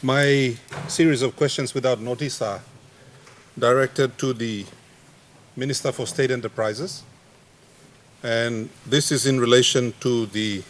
My series of questions without notice are directed to the Minister for State Enterprises, and this is in relation to the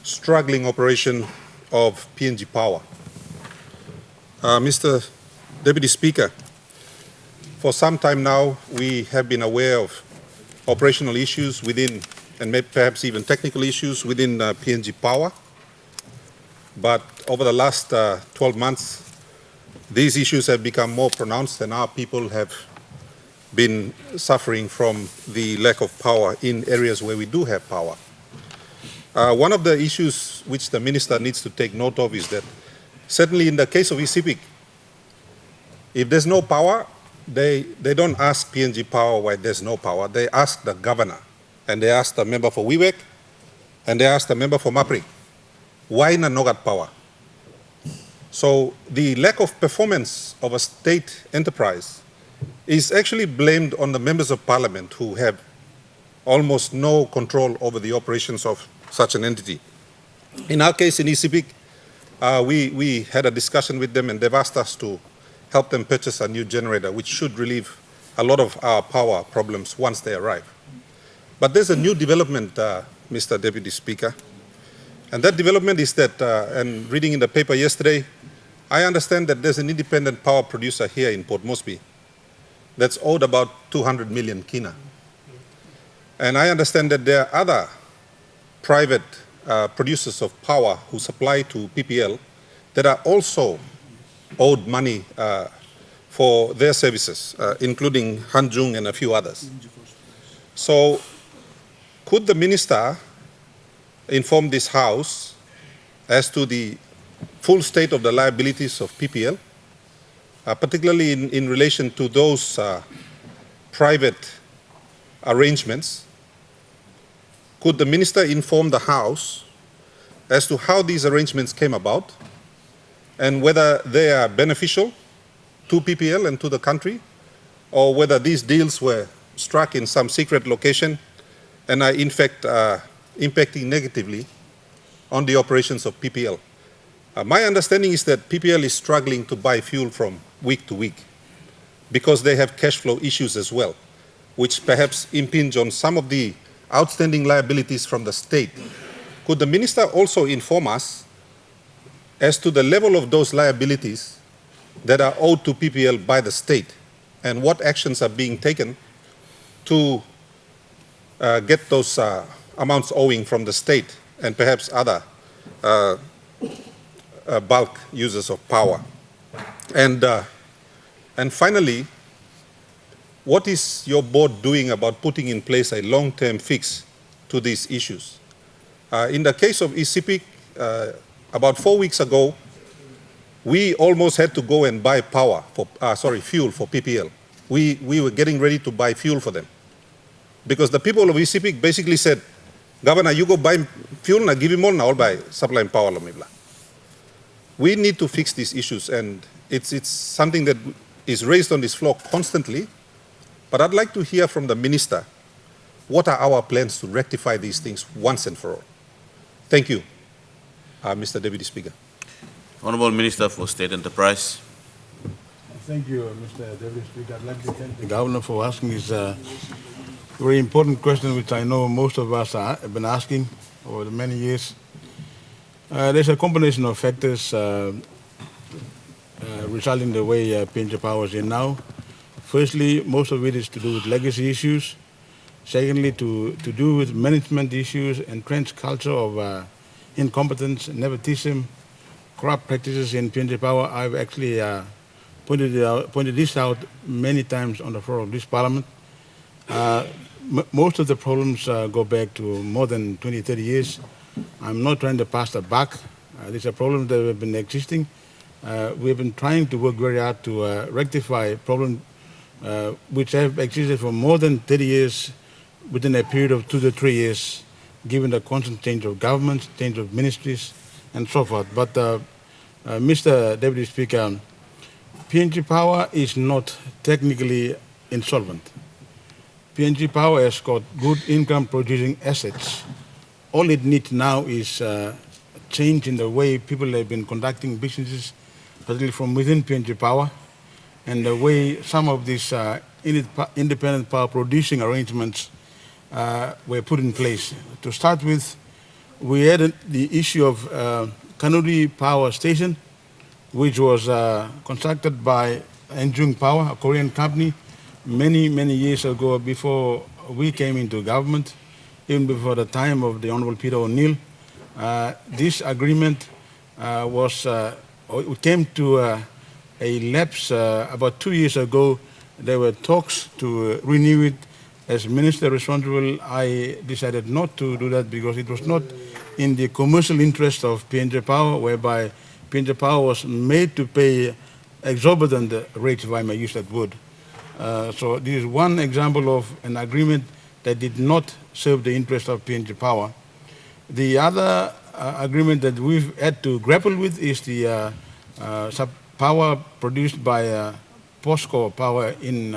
struggling operation of PNG Power. Mr. Deputy Speaker, for some time now we have been aware of operational issues within, and maybe perhaps even technical issues within PNG Power. But over the last 12 months, these issues have become more pronounced, and our people have been suffering from the lack of power in areas where we do have power. One of the issues which the Minister needs to take note of is that certainly in the case of ECPIC, if there's no power, they don't ask PNG Power why there's no power. They ask the governor, and they ask the member for WIWEC, and they ask the member for MAPRI. Why na nogat power? So the lack of performance of a state enterprise is actually blamed on the members of parliament who have almost no control over the operations of such an entity. In our case in ECPIC, we had a discussion with them, and they've asked us to help them purchase a new generator, which should relieve a lot of our power problems once they arrive. But there's a new development, Mr. Deputy Speaker. And that development is that, and reading in the paper yesterday, I understand that there's an independent power producer here in Port Moresby that's owed about 200 million kina. And I understand that there are other private producers of power who supply to PPL that are also owed money for their services, including Hanjung and a few others. So could the minister inform this House as to the full state of the liabilities of PPL, particularly in relation to those private arrangements? Could the minister inform the House as to how these arrangements came about and whether they are beneficial to PPL and to the country, or whether these deals were struck in some secret location and are in fact impacting negatively on the operations of PPL. My understanding is that PPL is struggling to buy fuel from week to week because they have cash flow issues as well, which perhaps impinge on some of the outstanding liabilities from the state. Could the minister also inform us as to the level of those liabilities that are owed to PPL by the state, and what actions are being taken to get those amounts owing from the state and perhaps other bulk users of power? And finally, what is your board doing about putting in place a long-term fix to these issues? In the case of ECPIC, about 4 weeks ago, we almost had to go and buy fuel for PPL. We were getting ready to buy fuel for them because the people of ECPIC basically said, Governor, you go buy fuel, na give him all, na all buy supply and power. We need to fix these issues, and it's something that is raised on this floor constantly. But I'd like to hear from the minister, what are our plans to rectify these things once and for all? Thank you, Mr. Deputy Speaker. Honourable Minister for State Enterprise. Thank you, Mr. Deputy Speaker. I'd like to thank the Governor for asking this very important question, which I know most of us have been asking over the many years. There's a combination of factors resulting in the way PNG Power is in now. Firstly, most of it is to do with legacy issues. Secondly, to do with management issues, entrenched culture of incompetence, nepotism, corrupt practices in PNG Power. I've actually pointed this out many times on the floor of this Parliament. Most of the problems go back to more than 20, 30 years. I'm not trying to pass the buck. These are problems that have been existing. We've been trying to work very hard to rectify problems which have existed for more than 30 years within a period of 2 to 3 years, given the constant change of governments, change of ministries, and so forth. But Mr. Deputy Speaker, PNG Power is not technically insolvent. PNG Power has got good income producing assets. All it needs now is change in the way people have been conducting businesses, particularly from within PNG Power, and the way some of these independent power producing arrangements were put in place. To start with, we had the issue of Kanuri Power Station, which was constructed by Enjung Power, a Korean company, many, many years ago before we came into government, even before the time of the Honorable Peter O'Neill. This agreement came to a lapse about 2 years ago. There were talks to renew it. As minister responsible, I decided not to do that because it was not in the commercial interest of PNG Power, whereby PNG Power was made to pay exorbitant rates, if I may use that word. So this is one example of an agreement that did not serve the interest of PNG Power. The other agreement that we've had to grapple with is the power produced by POSCO Power in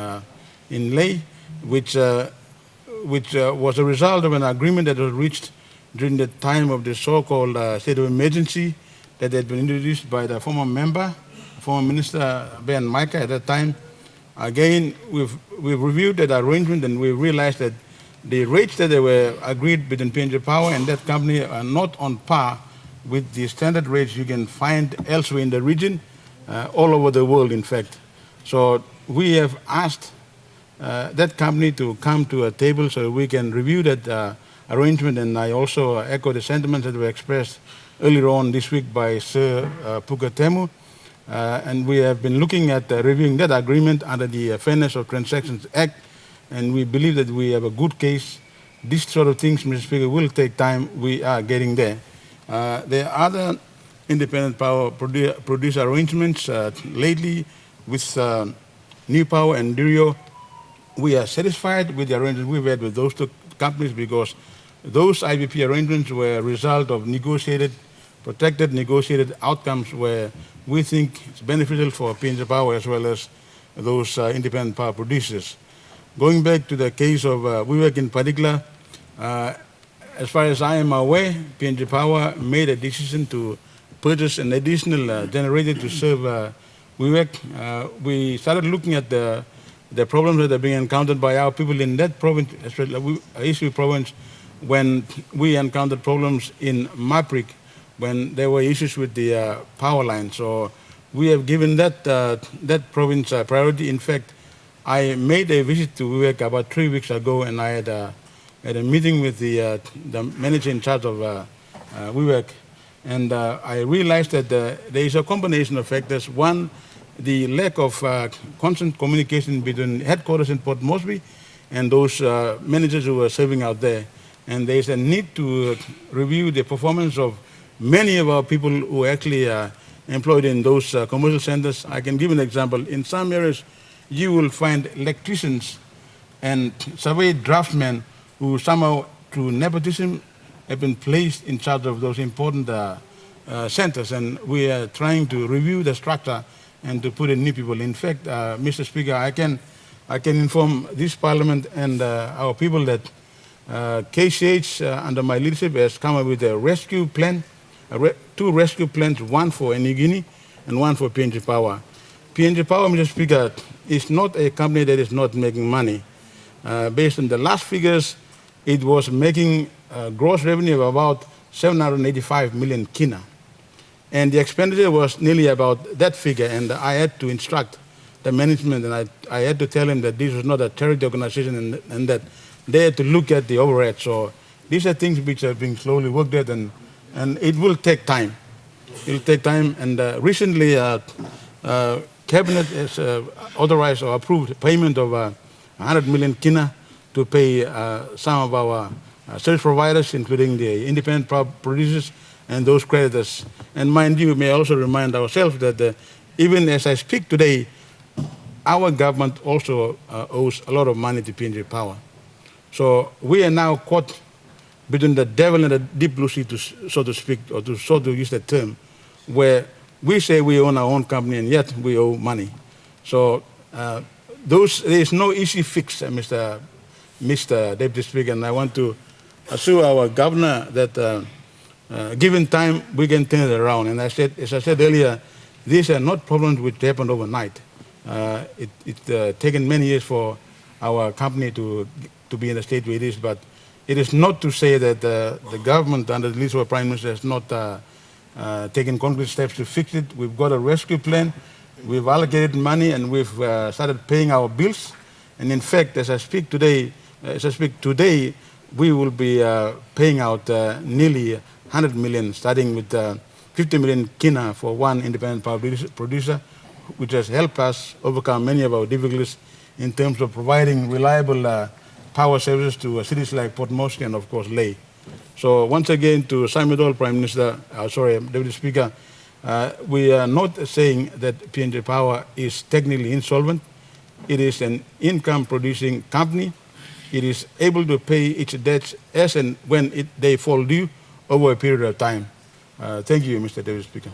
Leh, which was a result of an agreement that was reached during the time of the so-called state of emergency that had been introduced by the former Minister Ben Micah at that time. Again, we've reviewed that arrangement and we realized that the rates that they were agreed between PNG Power and that company are not on par with the standard rates you can find elsewhere in the region, all over the world, in fact. So we have asked that company to come to a table so we can review that arrangement, and I also echo the sentiments that were expressed earlier on this week by Sir Pukatemu. And we have been looking at reviewing that agreement under the Fairness of Transactions Act, and we believe that we have a good case. These sort of things, Mr. Speaker, will take time. We are getting there. There are other independent power producer arrangements lately with New Power and Durio. We are satisfied with the arrangements we've had with those two companies because those IBP arrangements were a result of protected negotiated outcomes where we think it's beneficial for PNG Power as well as those independent power producers. Going back to the case of WIWEC in particular, as far as I am aware, PNG Power made a decision to purchase an additional generator to serve WIWEC. We started looking at the problems that are being encountered by our people in that province, especially East province, when we encountered problems in Maprik, when there were issues with the power line. So we have given that province priority. In fact, I made a visit to WIWEC about 3 weeks ago, and I had a meeting with the manager in charge of WIWEC, and I realized that there is a combination of factors. One, the lack of constant communication between headquarters in Port Moresby and those managers who are serving out there. And there is a need to review the performance of many of our people who are actually employed in those commercial centers. I can give an example. In some areas, you will find electricians and survey draftsmen who somehow, through nepotism, have been placed in charge of those important centers. And we are trying to review the structure and to put in new people. In fact, Mr. Speaker, I can inform this Parliament and our people that KCH, under my leadership, has come up with a rescue plan, two rescue plans, one for New Guinea and one for PNG Power. PNG Power, Mr. Speaker, is not a company that is not making money. Based on the last figures, it was making gross revenue of about 785 million kina. And the expenditure was nearly about that figure, and I had to instruct the management, and I had to tell him that this was not a charity organization and that they had to look at the overhead. So these are things which are being slowly worked at, and it will take time. It will take time, and recently Cabinet has authorized or approved payment of 100 million kina to pay some of our service providers, including the independent producers and those creditors. And mind you, may also remind ourselves that even as I speak today, our government also owes a lot of money to PNG Power. So we are now caught between the devil and the deep blue sea, so to speak, or to use that term, where we say we own our own company and yet we owe money. So there is no easy fix, Mr. Deputy Speaker, and I want to assure our governor that Given time, we can turn it around. And as I said earlier, these are not problems which happened overnight. It's taken many years for our company to be in the state where it is, but it is not to say that the government under the leadership of Prime Minister has not taken concrete steps to fix it. We've got a rescue plan. We've allocated money and we've started paying our bills. And in fact, as I speak today, we will be paying out nearly 100 million, starting with 50 million kina for one independent power producer, which has helped us overcome many of our difficulties in terms of providing reliable power services to cities like Port Moresby and, of course, Lae. So once again, to Simon Dole, Prime Minister, Deputy Speaker, we are not saying that PNG Power is technically insolvent. It is an income-producing company. It is able to pay its debts as and when they fall due over a period of time. Thank you, Mr. Deputy Speaker.